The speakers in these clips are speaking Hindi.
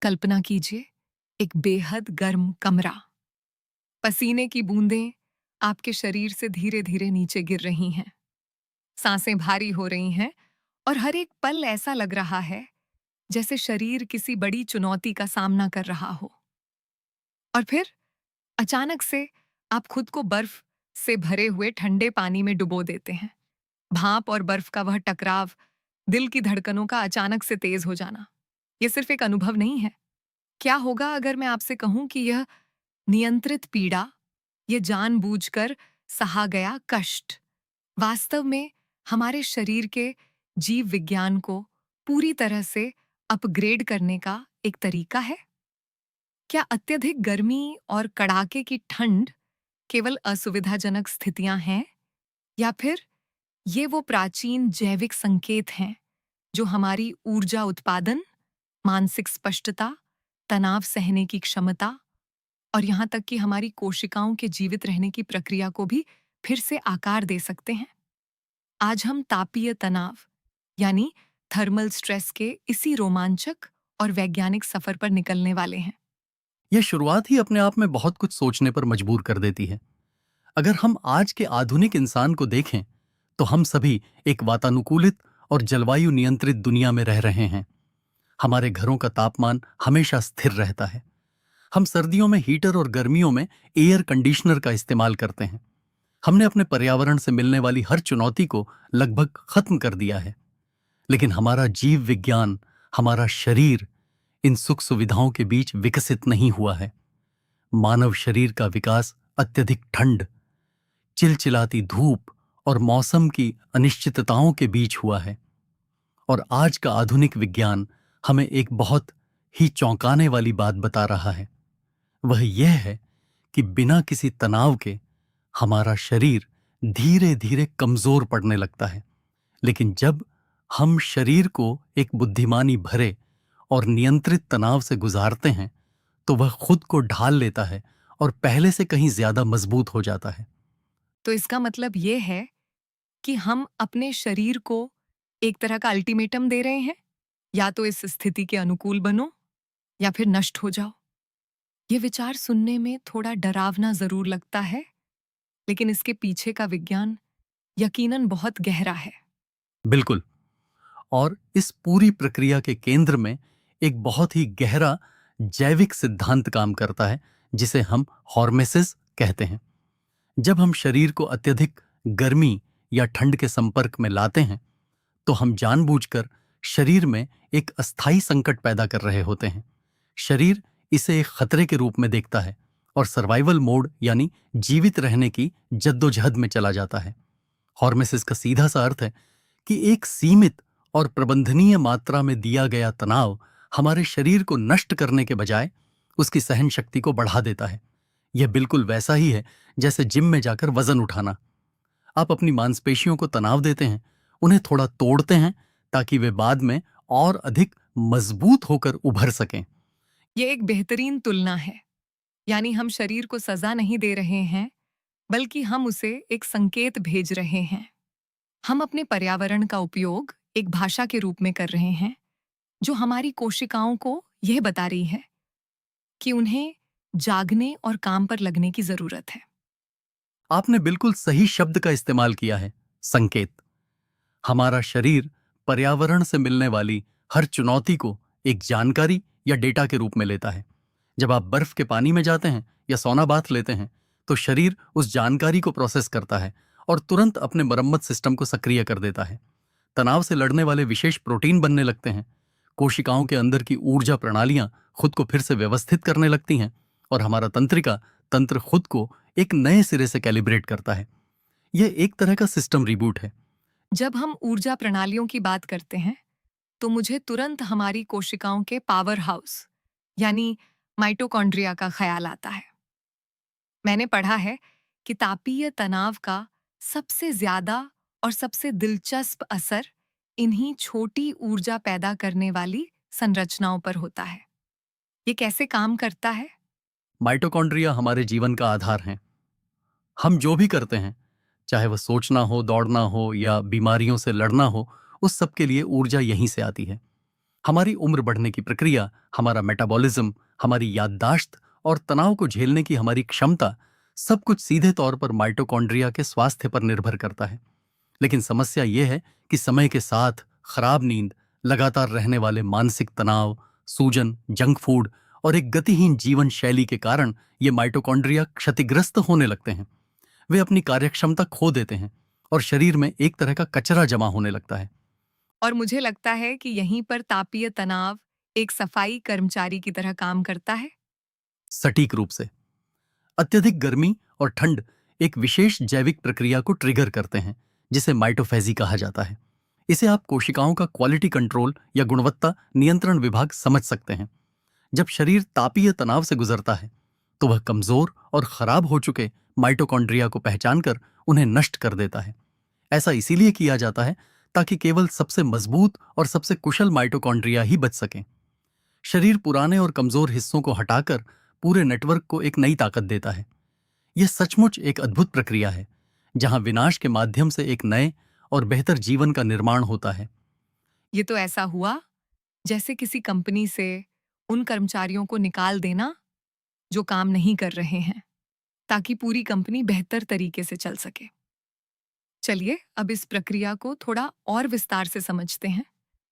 कल्पना कीजिए, एक बेहद गर्म कमरा। पसीने की बूंदें आपके शरीर से धीरे धीरे नीचे गिर रही हैं। सांसें भारी हो रही हैं और हर एक पल ऐसा लग रहा है जैसे शरीर किसी बड़ी चुनौती का सामना कर रहा हो। और फिर अचानक से आप खुद को बर्फ से भरे हुए ठंडे पानी में डुबो देते हैं। भाप और बर्फ का वह टकराव, दिल की धड़कनों का अचानक से तेज हो जाना, यह सिर्फ एक अनुभव नहीं है। क्या होगा अगर मैं आपसे कहूं कि यह नियंत्रित पीड़ा, ये जानबूझकर सहा गया कष्ट, वास्तव में हमारे शरीर के जीव विज्ञान को पूरी तरह से अपग्रेड करने का एक तरीका है? क्या अत्यधिक गर्मी और कड़ाके की ठंड केवल असुविधाजनक स्थितियां हैं, या फिर ये वो प्राचीन जैविक संकेत हैं जो हमारी ऊर्जा उत्पादन, मानसिक स्पष्टता, तनाव सहने की क्षमता और यहाँ तक कि हमारी कोशिकाओं के जीवित रहने की प्रक्रिया को भी फिर से आकार दे सकते हैं? आज हम तापीय तनाव यानी थर्मल स्ट्रेस के इसी रोमांचक और वैज्ञानिक सफर पर निकलने वाले हैं। यह शुरुआत ही अपने आप में बहुत कुछ सोचने पर मजबूर कर देती है। अगर हम आज के आधुनिक इंसान को देखें, तो हम सभी एक वातानुकूलित और जलवायु नियंत्रित दुनिया में रह रहे हैं। हमारे घरों का तापमान हमेशा स्थिर रहता है। हम सर्दियों में हीटर और गर्मियों में एयर कंडीशनर का इस्तेमाल करते हैं। हमने अपने पर्यावरण से मिलने वाली हर चुनौती को लगभग खत्म कर दिया है। लेकिन हमारा जीव विज्ञान, हमारा शरीर इन सुख सुविधाओं के बीच विकसित नहीं हुआ है। मानव शरीर का विकास अत्यधिक ठंड, चिलचिलाती धूप और मौसम की अनिश्चितताओं के बीच हुआ है। और आज का आधुनिक विज्ञान हमें एक बहुत ही चौंकाने वाली बात बता रहा है। वह यह है कि बिना किसी तनाव के हमारा शरीर धीरे धीरे कमजोर पड़ने लगता है। लेकिन जब हम शरीर को एक बुद्धिमानी भरे और नियंत्रित तनाव से गुजारते हैं, तो वह खुद को ढाल लेता है और पहले से कहीं ज्यादा मजबूत हो जाता है। तो इसका मतलब ये है कि हम अपने शरीर को एक तरह का अल्टीमेटम दे रहे हैं, या तो इस स्थिति के अनुकूल बनो या फिर नष्ट हो जाओ। ये विचार सुनने में थोड़ा डरावना जरूर लगता है, लेकिन इसके पीछे का विज्ञान यकीनन बहुत गहरा है। बिल्कुल। और इस पूरी प्रक्रिया के केंद्र में एक बहुत ही गहरा जैविक सिद्धांत काम करता है, जिसे हम हॉर्मेसिस कहते हैं। जब हम शरीर को अत्यधिक गर्मी या ठंड के संपर्क में लाते हैं, तो हम जानबूझकर शरीर में एक अस्थायी संकट पैदा कर रहे होते हैं। शरीर इसे एक खतरे के रूप में देखता है और सर्वाइवल मोड यानी जीवित रहने की जद्दोजहद में चला जाता है। हॉर्मेसिस का सीधा सा अर्थ है कि एक सीमित और प्रबंधनीय मात्रा में दिया गया तनाव हमारे शरीर को नष्ट करने के बजाय उसकी सहन शक्ति को बढ़ा देता है। यह बिल्कुल वैसा ही है जैसे जिम में जाकर वजन उठाना। आप अपनी मांसपेशियों को तनाव देते हैं, उन्हें थोड़ा तोड़ते हैं ताकि वे बाद में और अधिक मजबूत होकर उभर सकें। ये एक बेहतरीन तुलना है। यानी हम शरीर को सजा नहीं दे रहे हैं, बल्कि हम उसे एक संकेत भेज रहे हैं। हम अपने पर्यावरण का उपयोग एक भाषा के रूप में कर रहे हैं, जो हमारी कोशिकाओं को यह बता रही है कि उन्हें जागने और काम पर लगने की जरूरत है। आपने बिल्कुल सही शब्द का इस्तेमाल किया है, संकेत। हमारा शरीर पर्यावरण से मिलने वाली हर चुनौती को एक जानकारी या डेटा के रूप में लेता है। जब आप बर्फ के पानी में जाते हैं या सोना बाथ लेते हैं, तो शरीर उस जानकारी को प्रोसेस करता है और तुरंत अपने मरम्मत सिस्टम को सक्रिय कर देता है। तनाव से लड़ने वाले विशेष प्रोटीन बनने लगते हैं। कोशिकाओं के अंदर की ऊर्जा प्रणालियां खुद को फिर से व्यवस्थित करने लगती हैं और हमारा तंत्रिका तंत्र खुद को एक नए सिरे से कैलिब्रेट करता है। यह एक तरह का सिस्टम रिबूट है। जब हम ऊर्जा प्रणालियों की बात करते हैं, तो मुझे तुरंत हमारी कोशिकाओं के पावर हाउस यानी माइटोकॉन्ड्रिया का ख्याल आता है। मैंने पढ़ा है कि तापीय तनाव का सबसे ज्यादा और सबसे दिलचस्प असर इन्हीं छोटी ऊर्जा पैदा करने वाली संरचनाओं पर होता है। ये कैसे काम करता है? माइटोकॉन्ड्रिया हमारे जीवन का आधार हैं। हम जो भी करते हैं, चाहे वह सोचना हो, दौड़ना हो या बीमारियों से लड़ना हो, उस सब के लिए ऊर्जा यहीं से आती है। हमारी उम्र बढ़ने की प्रक्रिया, हमारा मेटाबॉलिज्म, हमारी याददाश्त और तनाव को झेलने की हमारी क्षमता, सब कुछ सीधे तौर पर माइटोकॉन्ड्रिया के स्वास्थ्य पर निर्भर करता है। लेकिन समस्या यह है कि समय के साथ खराब नींद, लगातार रहने वाले मानसिक तनाव, सूजन, जंक फूड और एक गतिहीन जीवन शैली के कारण ये माइटोकॉन्ड्रिया क्षतिग्रस्त होने लगते हैं। वे अपनी कार्यक्षमता खो देते हैं और शरीर में एक तरह का कचरा जमा होने लगता है। और मुझे लगता है कि यहीं पर तापीय तनाव एक सफाई कर्मचारी की तरह काम करता है। सटीक रूप से, अत्यधिक गर्मी और ठंड एक विशेष जैविक प्रक्रिया को ट्रिगर करते हैं, जिसे माइटोफेजी कहा जाता है। इसे आप कोशिकाओं का क्वालिटी कंट्रोल या गुणवत्ता नियंत्रण विभाग समझ सकते हैं। जब शरीर तापीय तनाव से गुजरता है, तो वह कमजोर और खराब हो चुके माइटोकॉन्ड्रिया को पहचानकर उन्हें नष्ट कर देता है। ऐसा इसीलिए किया जाता है ताकि केवल सबसे मजबूत और सबसे कुशल माइटोकॉन्ड्रिया ही बच सकें। शरीर पुराने और कमजोर हिस्सों को हटाकर पूरे नेटवर्क को एक नई ताकत देता है। यह सचमुच एक अद्भुत प्रक्रिया है, जहां विनाश के माध्यम से एक नए और बेहतर जीवन का निर्माण होता है। ये तो ऐसा हुआ जैसे किसी कंपनी से उन कर्मचारियों को निकाल देना जो काम नहीं कर रहे हैं, ताकि पूरी कंपनी बेहतर तरीके से चल सके। चलिए अब इस प्रक्रिया को थोड़ा और विस्तार से समझते हैं।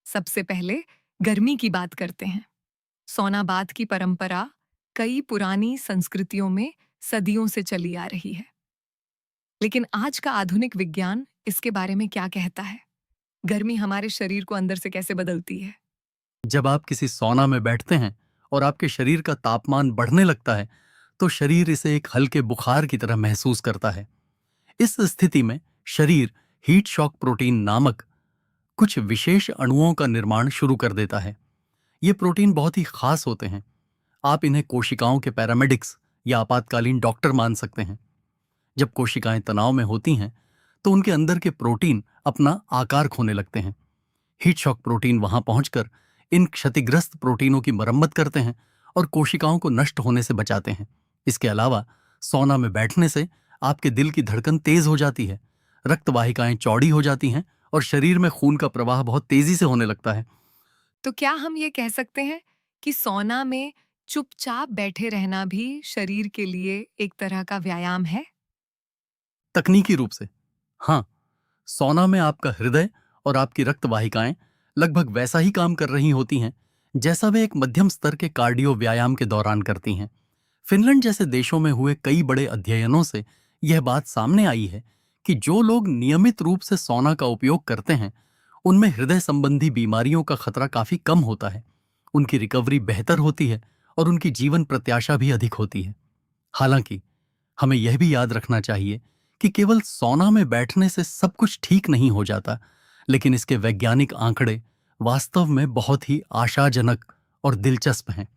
सबसे पहले गर्मी की बात करते हैं। सोना बाथ की परंपरा कई पुरानी संस्कृतियों में सदियों से चली आ रही है। लेकिन आज का आधुनिक विज्ञान इसके बारे में क्या कहता है? गर्मी हमारे शरीर को अंदर से कैसे बदलती है? जब आप किसी सौना में बैठते हैं और आपके शरीर का तापमान बढ़ने लगता है, तो शरीर इसे एक हल्के बुखार की तरह महसूस करता है। इस स्थिति में शरीर हीट शॉक प्रोटीन नामक कुछ विशेष अणुओं का निर्माण शुरू कर देता है। ये प्रोटीन बहुत ही खास होते हैं। आप इन्हें कोशिकाओं के पैरामेडिक्स या आपातकालीन डॉक्टर मान सकते हैं। जब कोशिकाएं तनाव में होती हैं, तो उनके अंदर के प्रोटीन अपना आकार खोने लगते हैं। हीट शॉक प्रोटीन वहां पहुंचकर इन क्षतिग्रस्त प्रोटीनों की मरम्मत करते हैं और कोशिकाओं को नष्ट होने से बचाते हैं। इसके अलावा सौना में बैठने से आपके दिल की धड़कन तेज हो जाती है, रक्त वाहिकाएं चौड़ी हो जाती हैं और शरीर में खून का प्रवाह बहुत तेजी से होने लगता है। तो क्या हम ये कह सकते हैं कि सौना में चुपचाप बैठे रहना भी शरीर के लिए एक तरह का व्यायाम है? तकनीकी रूप से हाँ, सौना में आपका हृदय और आपकी रक्त वाहिकाएं लगभग वैसा ही काम कर रही होती हैं जैसा वे एक मध्यम स्तर के कार्डियो व्यायाम के दौरान करती हैं। फिनलैंड जैसे देशों में हुए कई बड़े अध्ययनों से यह बात सामने आई है कि जो लोग नियमित रूप से सौना का उपयोग करते हैं, उनमें हृदय संबंधी बीमारियों का खतरा काफी कम होता है, उनकी रिकवरी बेहतर होती है और उनकी जीवन प्रत्याशा भी अधिक होती है। हालांकि हमें यह भी याद रखना चाहिए कि केवल सौना में बैठने से सब कुछ ठीक नहीं हो जाता, लेकिन इसके वैज्ञानिक आंकड़े वास्तव में बहुत ही आशाजनक और दिलचस्प हैं।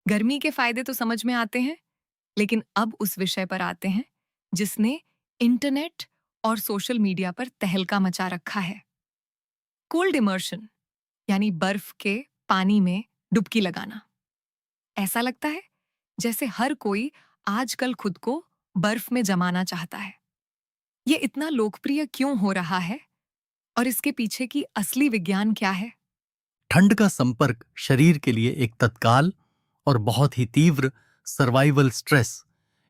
गर्मी के फायदे तो समझ में आते हैं, लेकिन अब उस विषय पर आते हैं जिसने इंटरनेट और सोशल मीडिया पर तहलका मचा रखा है। कोल्ड इमर्शन, यानी बर्फ के पानी में डुबकी लगाना। ऐसा लगता है जैसे हर कोई आजकल खुद को बर्फ में जमाना चाहता है। ये इतना लोकप्रिय क्यों हो रहा है और इसके पीछे की असली विज्ञान क्या है? ठंड का संपर्क शरीर के लिए एक तत्काल और बहुत ही तीव्र सर्वाइवल स्ट्रेस,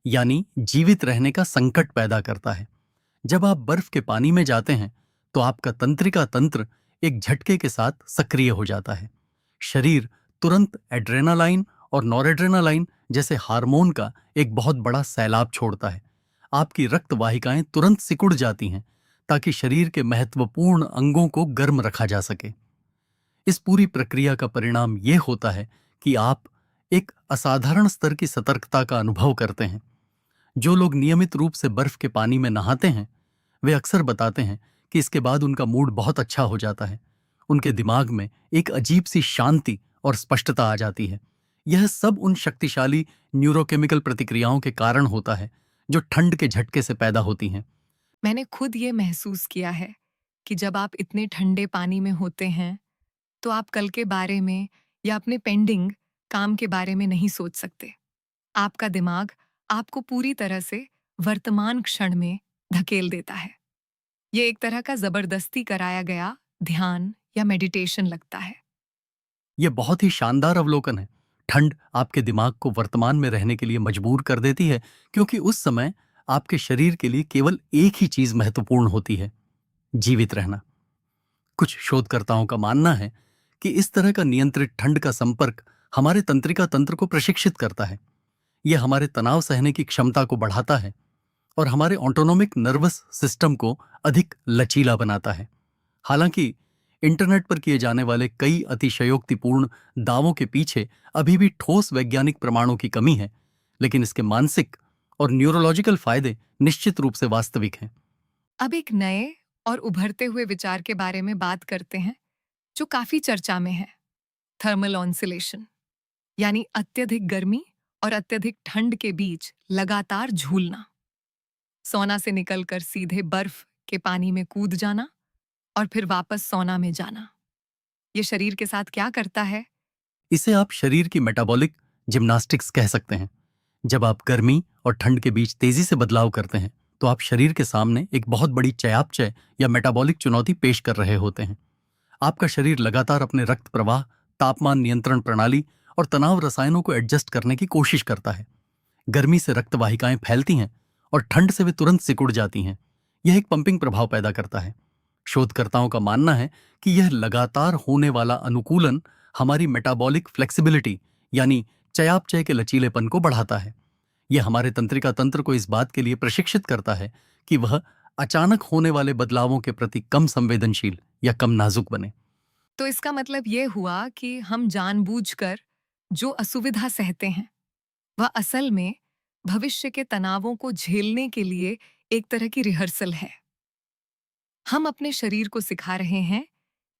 यानी जीवित रहने का संकट पैदा करता है। जब आप बर्फ के पानी में जाते हैं, तो आपका तंत्रिका तंत्र एक झटके के साथ सक्रिय हो जाता है। शरीर तुरंत एड्रेनालाइन और नॉरेड्रेनालाइन जैसे हार्मोन का एक बहुत बड़ा सैलाब छोड़ता है। आपकी रक्त वाहिकाएं तुरंत सिकुड़ जाती हैं, ताकि शरीर के महत्वपूर्ण अंगों को गर्म रखा जा सके। इस पूरी प्रक्रिया का परिणाम यह होता है कि आप एक असाधारण स्तर की सतर्कता का अनुभव करते हैं। जो लोग नियमित रूप से बर्फ के पानी में नहाते हैं, वे अक्सर बताते हैं कि इसके बाद उनका मूड बहुत अच्छा हो जाता है। उनके दिमाग में एक अजीब सी शांति और स्पष्टता आ जाती है। यह सब उन शक्तिशाली न्यूरोकेमिकल प्रतिक्रियाओं के कारण होता है जो ठंड के झटके से पैदा होती हैं। मैंने खुद ये महसूस किया है कि जब आप इतने ठंडे पानी में होते हैं, तो आप कल के बारे में या अपने पेंडिंग काम के बारे में नहीं सोच सकते। आपका दिमाग आपको पूरी तरह से वर्तमान क्षण में धकेल देता है। ये एक तरह का जबरदस्ती कराया गया ध्यान या मेडिटेशन लगता है। ये बहुत ही शानदार अवलोकन है। ठंड आपके दिमाग को वर्तमान में रहने के लिए मजबूर कर देती है, क्योंकि उस समय आपके शरीर के लिए केवल एक ही चीज महत्वपूर्ण होती है, जीवित रहना। कुछ शोधकर्ताओं का मानना है कि इस तरह का नियंत्रित ठंड का संपर्क हमारे तंत्रिका तंत्र को प्रशिक्षित करता है। यह हमारे तनाव सहने की क्षमता को बढ़ाता है और हमारे ऑटोनोमिक नर्वस सिस्टम को अधिक लचीला बनाता है। हालांकि इंटरनेट पर किए जाने वाले कई अतिशयोक्तिपूर्ण दावों के पीछे अभी भी ठोस वैज्ञानिक प्रमाणों की कमी है, लेकिन इसके मानसिक और न्यूरोलॉजिकल फायदे निश्चित रूप से वास्तविक हैं। अब एक नए और उभरते हुए विचार के बारे में बात करते हैं जो काफी चर्चा में है, थर्मल ऑन्सिलेशन, यानी अत्यधिक गर्मी और अत्यधिक ठंड के बीच लगातार झूलना। सोना से निकलकर सीधे बर्फ के पानी में कूद जाना और फिर वापस सोना में जाना। ये शरीर के साथ क्या करता है? इसे आप शरीर की मेटाबॉलिक जिम्नास्टिक्स कह सकते हैं। जब आप गर्मी और ठंड के बीच तेजी से बदलाव करते हैं, तो आप शरीर के सामने एक बहुत बड़ी चयापचय या मेटाबॉलिक चुनौती पेश कर रहे होते हैं। आपका शरीर लगातार अपने रक्त प्रवाह, तापमान नियंत्रण प्रणाली और तनाव रसायनों को एडजस्ट करने की कोशिश करता है। गर्मी से रक्त वाहिकाएं फैलती हैं और ठंड से वे तुरंत सिकुड़ जाती हैं। यह एक पंपिंग प्रभाव पैदा करता है। शोधकर्ताओं का मानना है कि यह लगातार होने वाला अनुकूलन हमारी मेटाबॉलिक फ्लेक्सिबिलिटी यानी चयापचय के लचीलेपन को बढ़ाता है। यह हमारे तंत्रिका तंत्र को इस बात के लिए प्रशिक्षित करता है कि वह अचानक होने वाले बदलावों के प्रति कम संवेदनशील या कम नाजुक बने। तो इसका मतलब ये हुआ कि हम जानबूझकर जो असुविधा सहते हैं, वह असल में भविष्य के तनावों को झेलने के लिए एक तरह की रिहर्सल है। हम अपने शरीर को सिखा रहे हैं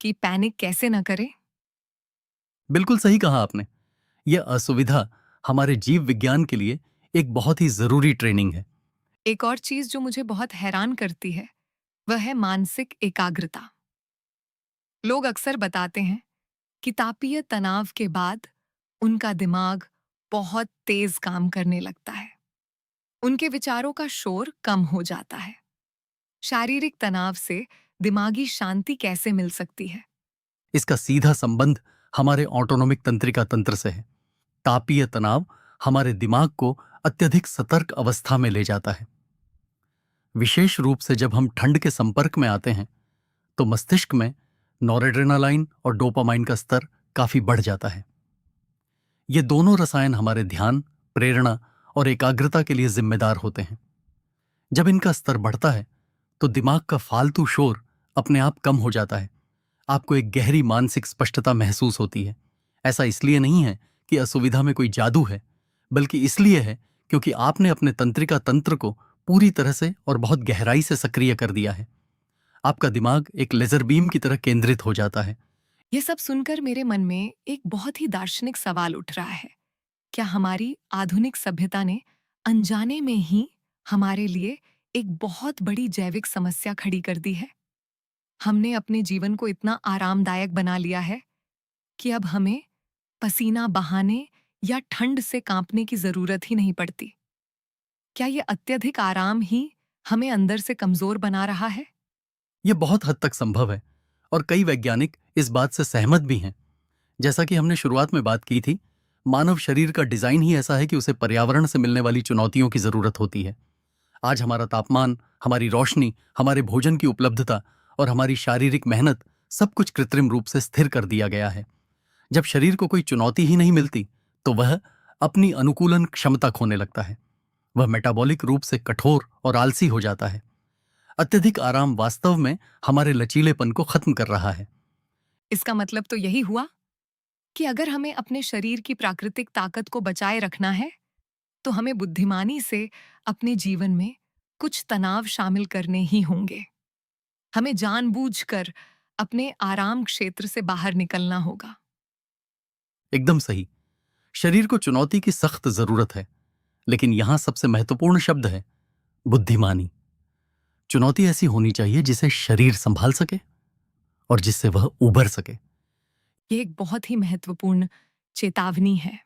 कि पैनिक कैसे न करे। बिल्कुल सही कहा आपने। यह असुविधा हमारे जीव विज्ञान के लिए एक बहुत ही जरूरी ट्रेनिंग है। एक और चीज जो मुझे बहुत हैरान करती है, वह है मानसिक एकाग्रता। लोग अक्सर बताते हैं कि तापीय तनाव के बाद उनका दिमाग बहुत तेज काम करने लगता है। उनके विचारों का शोर कम हो जाता है। शारीरिक तनाव से दिमागी शांति कैसे मिल सकती है? इसका सीधा संबंध हमारे ऑटोनोमिक तंत्रिका तंत्र से है। तापीय तनाव हमारे दिमाग को अत्यधिक सतर्क अवस्था में ले जाता है। विशेष रूप से जब हम ठंड के संपर्क में आते हैं, तो मस्तिष्क में नॉरेड्रेनालाइन और डोपामाइन का स्तर काफी बढ़ जाता है। ये दोनों रसायन हमारे ध्यान, प्रेरणा और एकाग्रता के लिए जिम्मेदार होते हैं। जब इनका स्तर बढ़ता है, तो दिमाग का फालतू शोर अपने आप कम हो जाता है। आपको एक गहरी मानसिक स्पष्टता महसूस होती है। ऐसा इसलिए नहीं है कि असुविधा में कोई जादू है, बल्कि इसलिए है क्योंकि आपने अपने तंत्रिका तंत्र को पूरी तरह से और बहुत गहराई से सक्रिय कर दिया है। आपका दिमाग एक लेजर बीम की तरह केंद्रित हो जाता है। यह सब सुनकर मेरे मन में एक बहुत ही दार्शनिक सवाल उठ रहा है। क्या हमारी आधुनिक सभ्यता ने अनजाने में ही हमारे लिए एक बहुत बड़ी जैविक समस्या खड़ी कर दी है? हमने अपने जीवन को इतना आरामदायक बना लिया है कि अब हमें पसीना बहाने या ठंड से कांपने की जरूरत ही नहीं पड़ती। क्या ये अत्यधिक आराम ही हमें अंदर से कमजोर बना रहा है? यह बहुत हद तक संभव है और कई वैज्ञानिक इस बात से सहमत भी हैं। जैसा कि हमने शुरुआत में बात की थी, मानव शरीर का डिजाइन ही ऐसा है कि उसे पर्यावरण से मिलने वाली चुनौतियों की जरूरत होती है। आज हमारा तापमान, हमारी रोशनी, हमारे भोजन की उपलब्धता और हमारी शारीरिक मेहनत सब कुछ कृत्रिम रूप से स्थिर कर दिया गया है। जब शरीर को कोई चुनौती ही नहीं मिलती, तो वह अपनी अनुकूलन क्षमता खोने लगता है। वह मेटाबॉलिक रूप से कठोर और आलसी हो जाता है। अत्यधिक आराम वास्तव में हमारे लचीलेपन को खत्म कर रहा है। इसका मतलब तो यही हुआ कि अगर हमें अपने शरीर की प्राकृतिक ताकत को बचाए रखना है, तो हमें बुद्धिमानी से अपने जीवन में कुछ तनाव शामिल करने ही होंगे। हमें जानबूझकर अपने आराम क्षेत्र से बाहर निकलना होगा। एकदम सही। शरीर को चुनौती की सख्त जरूरत है, लेकिन यहां सबसे महत्वपूर्ण शब्द है बुद्धिमानी। चुनौती ऐसी होनी चाहिए जिसे शरीर संभाल सके और जिससे वह उबर सके। ये एक बहुत ही महत्वपूर्ण चेतावनी है,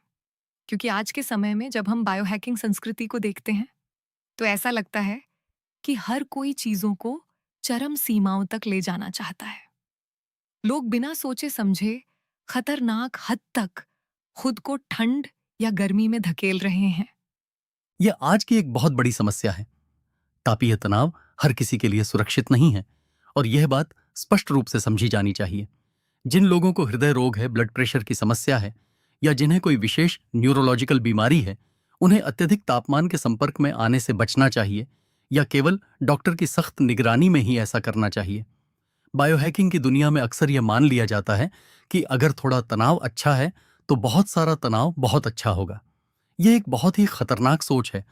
क्योंकि आज के समय में जब हम बायोहैकिंग संस्कृति को देखते हैं, तो ऐसा लगता है कि हर कोई चीजों को चरम सीमाओं तक ले जाना चाहता है। लोग बिना सोचे समझे खतरनाक हद तक खुद को ठंड या गर्मी में धकेल रहे हैं। यह आज की एक बहुत बड़ी समस्या है। तापीय तनाव हर किसी के लिए सुरक्षित नहीं है और यह बात स्पष्ट रूप से समझी जानी चाहिए। जिन लोगों को हृदय रोग है, ब्लड प्रेशर की समस्या है या जिन्हें कोई विशेष न्यूरोलॉजिकल बीमारी है, उन्हें अत्यधिक तापमान के संपर्क में आने से बचना चाहिए या केवल डॉक्टर की सख्त निगरानी में ही ऐसा करना चाहिए। बायोहैकिंग की दुनिया में अक्सर यह मान लिया जाता है कि अगर थोड़ा तनाव अच्छा है तो बहुत सारा तनाव बहुत अच्छा होगा। यह एक बहुत ही खतरनाक सोच है।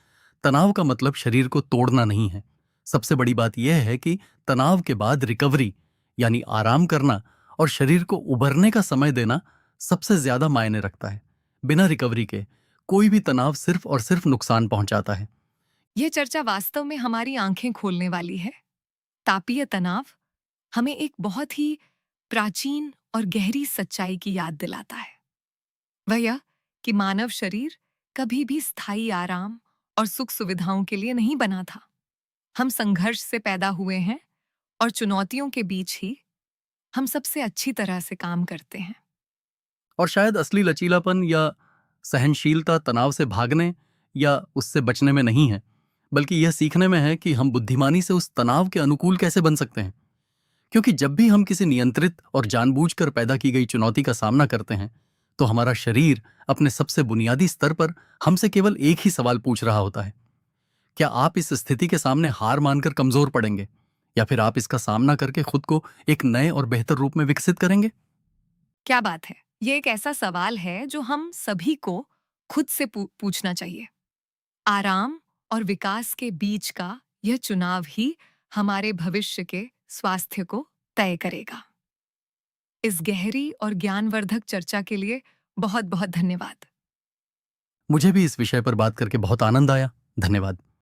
तनाव का मतलब शरीर को तोड़ना नहीं है। सबसे बड़ी बात यह है कि तनाव के बाद रिकवरी यानी आराम करना और शरीर को उभरने का समय देना सबसे ज्यादा मायने रखता है। बिना रिकवरी के कोई भी तनाव सिर्फ और सिर्फ नुकसान पहुंचाता है। यह चर्चा वास्तव में हमारी आंखें खोलने वाली है। तापीय तनाव हमें एक बहुत ही प्राचीन और गहरी सच्चाई की याद दिलाता है। वह यह कि मानव शरीर कभी भी स्थायी आराम और सुख सुविधाओं के लिए नहीं बना था। हम संघर्ष से पैदा हुए हैं और चुनौतियों के बीच ही हम सबसे अच्छी तरह से काम करते हैं। और शायद असली लचीलापन या सहनशीलता तनाव से भागने या उससे बचने में नहीं है, बल्कि यह सीखने में है कि हम बुद्धिमानी से उस तनाव के अनुकूल कैसे बन सकते हैं। क्योंकि जब भी हम किसी नियंत्रित और जानबूझकर पैदा की गई चुनौती का सामना करते हैं तो हमारा शरीर अपने सबसे बुनियादी स्तर पर हमसे केवल एक ही सवाल पूछ रहा होता है, क्या आप इस स्थिति के सामने हार मानकर कमजोर पड़ेंगे या फिर आप इसका सामना करके खुद को एक नए और बेहतर रूप में विकसित करेंगे? क्या बात है! ये एक ऐसा सवाल है जो हम सभी को खुद से पूछना चाहिए। आराम और विकास के बीच का यह चुनाव ही हमारे भविष्य के स्वास्थ्य को तय करेगा। इस गहरी और ज्ञानवर्धक चर्चा के लिए बहुत बहुत धन्यवाद। मुझे भी इस विषय पर बात करके बहुत आनंद आया। धन्यवाद।